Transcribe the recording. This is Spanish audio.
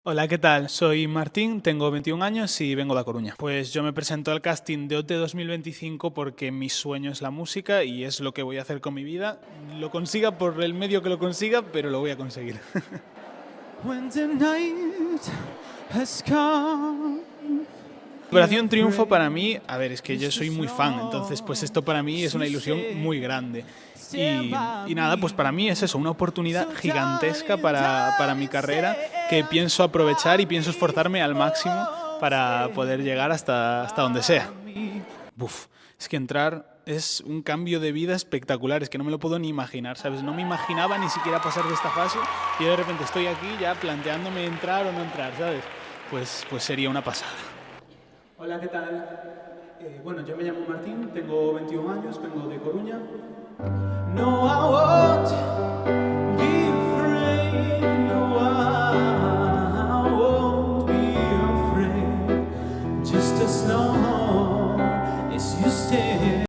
Hola, ¿qué tal? Soy Martín, tengo 21 años y vengo de A Coruña. Pues yo me presento al casting de OT 2025 porque mi sueño es la música y es lo que voy a hacer con mi vida. Lo consiga por el medio que lo consiga, pero lo voy a conseguir. When the night has come. Operación Triunfo para mí, a ver, es que yo soy muy fan, entonces pues esto para mí es una ilusión muy grande. Y nada, pues para mí es eso, una oportunidad gigantesca para mi carrera que pienso aprovechar y pienso esforzarme al máximo para poder llegar hasta donde sea. Buf, es que entrar es un cambio de vida espectacular, es que no me lo puedo ni imaginar, ¿sabes? No me imaginaba ni siquiera pasar de esta fase y de repente estoy aquí ya planteándome entrar o no entrar, ¿sabes? Pues sería una pasada. Hola, ¿qué tal? Bueno, yo me llamo Martín, tengo 21 años, vengo de Coruña. No, I won't be afraid, no, I won't be afraid, just as long